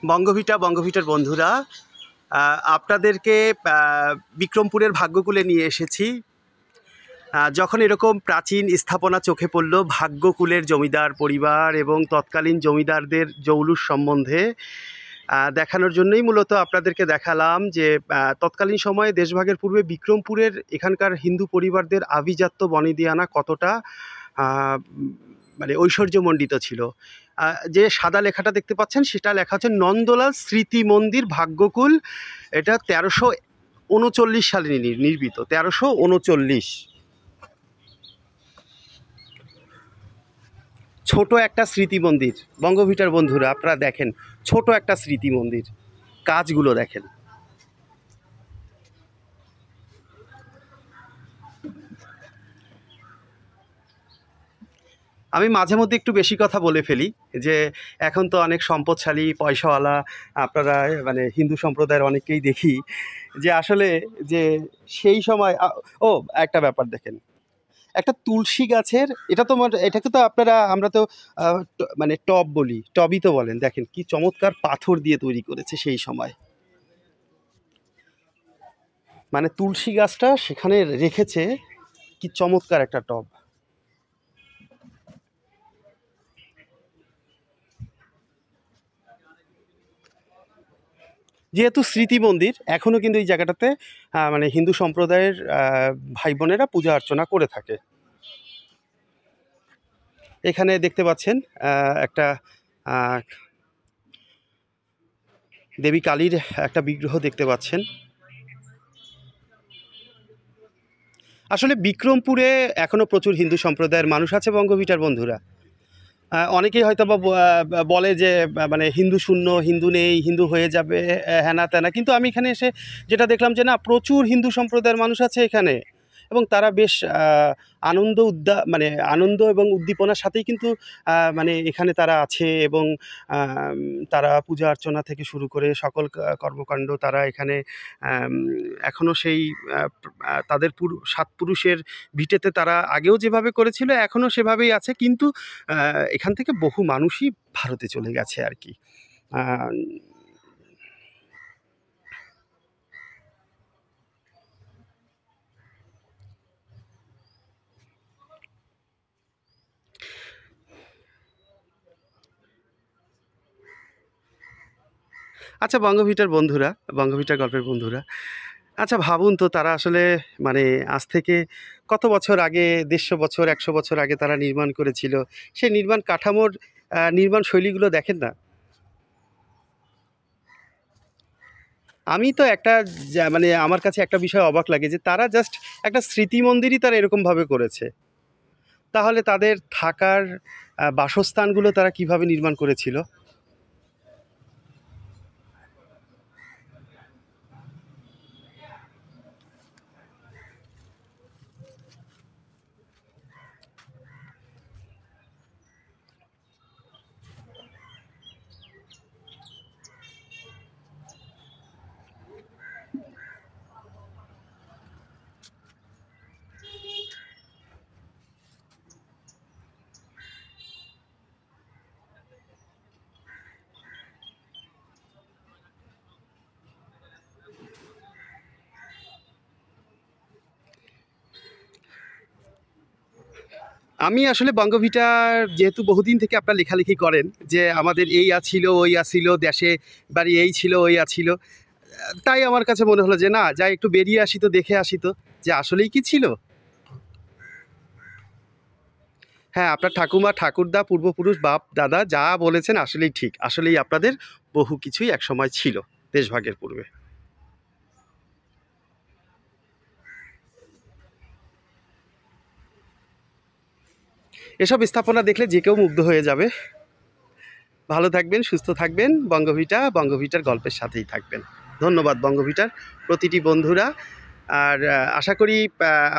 বঙ্গভিটার বন্ধুরা, আপনাদেরকে বিক্রমপুরের ভাগ্যকুলে নিয়ে এসেছি। যখন এরকম প্রাচীন স্থাপনা চোখে পড়ল ভাগ্যকুলের জমিদার পরিবার এবং তৎকালীন জমিদারদের জৌলুস সম্বন্ধে দেখানোর জন্যই মূলত আপনাদেরকে দেখালাম যে তৎকালীন সময়ে দেশভাগের পূর্বে বিক্রমপুরের এখানকার হিন্দু পরিবারদের আভিজাত্য বনেদিয়ানা কতটা মানে ঐশ্বর্যমণ্ডিত ছিল। যে সাদা লেখাটা দেখতে পাচ্ছেন সেটা লেখা হচ্ছে নন্দলাল স্মৃতি মন্দির ভাগ্যকুল। এটা 1339 সালে নির্মিত, 1339। ছোট একটা স্মৃতি মন্দির বঙ্গভিটার বন্ধুরা, আপনারা দেখেন ছোট একটা স্মৃতি মন্দির, কাজগুলো দেখেন। আমি মাঝে মধ্যে একটু বেশি কথা বলে ফেলি, যে এখন তো অনেক সম্পদশালী পয়সাওয়ালা আপনারা মানে হিন্দু সম্প্রদায়ের অনেককেই দেখি, যে আসলে যে সেই সময় একটা ব্যাপার দেখেন, একটা তুলসী গাছের এটাকে তো আপনারা আমরা তো মানে টব বলি, টবই তো বলেন। দেখেন কি চমৎকার পাথর দিয়ে তৈরি করেছে সেই সময়, মানে তুলসী গাছটা সেখানে রেখেছে, কি চমৎকার একটা টব। যেহেতু স্মৃতি মন্দির, এখনও কিন্তু এই জায়গাটাতে মানে হিন্দু সম্প্রদায়ের ভাই বোনেরা পূজা অর্চনা করে থাকে। এখানে দেখতে পাচ্ছেন একটা দেবী কালীর একটা বিগ্রহ দেখতে পাচ্ছেন। আসলে বিক্রমপুরে এখনও প্রচুর হিন্দু সম্প্রদায়ের মানুষ আছে বঙ্গভিটার বন্ধুরা। অনেকেই হয়তো বা বলে যে মানে হিন্দু শূন্য, হিন্দু নেই, হিন্দু হয়ে যাবে হ্যানা ত্যানা, কিন্তু আমি এখানে এসে যেটা দেখলাম যে না, প্রচুর হিন্দু সম্প্রদায়ের মানুষ আছে এখানে, এবং তারা বেশ মানে আনন্দ এবং উদ্দীপনার সাথেই কিন্তু মানে এখানে তারা আছে, এবং তারা পূজা অর্চনা থেকে শুরু করে সকল কর্মকাণ্ড তারা এখানে এখনও সেই তাদের সাত পুরুষের ভিটেতে তারা আগেও যেভাবে করেছিল এখনও সেভাবেই আছে, কিন্তু এখান থেকে বহু মানুষই ভারতে চলে গেছে আর কি। আচ্ছা বঙ্গভিটার গল্পের বন্ধুরা, আচ্ছা ভাবুন তো, তারা আসলে মানে আজ থেকে কত বছর আগে, 150 বছর 100 বছর আগে তারা নির্মাণ করেছিল, সেই নির্মাণ কাঠামোর নির্মাণ শৈলীগুলো দেখেন না। আমি তো একটা মানে আমার কাছে একটা বিষয় অবাক লাগে, যে তারা জাস্ট একটা স্মৃতি মন্দিরই তারা এরকমভাবে করেছে, তাহলে তাদের থাকার বাসস্থানগুলো তারা কিভাবে নির্মাণ করেছিল। আমি আসলে বঙ্গভিটার যেহেতু বহুদিন থেকে আপনার লেখালেখি করেন, যে আমাদের এই আছিল ওই আছিল, দেশে বাড়ি এই ছিল ওই আছিল, তাই আমার কাছে মনে হলো যে না, যাই একটু বেরিয়ে আসি তো, দেখে আসি তো, যে আসলেই কি ছিল। হ্যাঁ, আপনার ঠাকুমা ঠাকুরদা পূর্বপুরুষ বাপ দাদা যা বলেছেন আসলেই ঠিক, আসলেই আপনাদের বহু কিছুই একসময় ছিল দেশভাগের পূর্বে। এসব স্থাপনা দেখলে যে কেউ মুগ্ধ হয়ে যাবে। ভালো থাকবেন, সুস্থ থাকবেন, বঙ্গভিটার গল্পের সাথেই থাকবেন। ধন্যবাদ বঙ্গভিটার প্রতিটি বন্ধুরা। আর আশা করি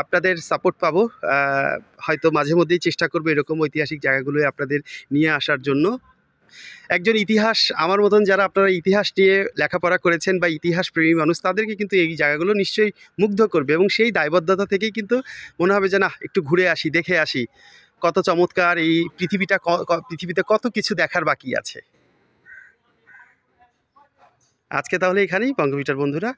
আপনাদের সাপোর্ট পাবো। হয়তো মাঝে মধ্যেই চেষ্টা করবো এরকম ঐতিহাসিক জায়গাগুলোয় আপনাদের নিয়ে আসার জন্য। একজন ইতিহাস, আমার মতন যারা আপনারা ইতিহাস নিয়ে লেখাপড়া করেছেন বা ইতিহাস প্রেমী মানুষ, তাদেরকে কিন্তু এই জায়গাগুলো নিশ্চয়ই মুগ্ধ করবে, এবং সেই দায়বদ্ধতা থেকেই কিন্তু মনে হবে যে না, একটু ঘুরে আসি, দেখে আসি কত চমৎকার এই পৃথিবীতে কত কিছু দেখার বাকি আছে। আজকে তাহলে এখানেই বঙ্গভিটার বন্ধুরা।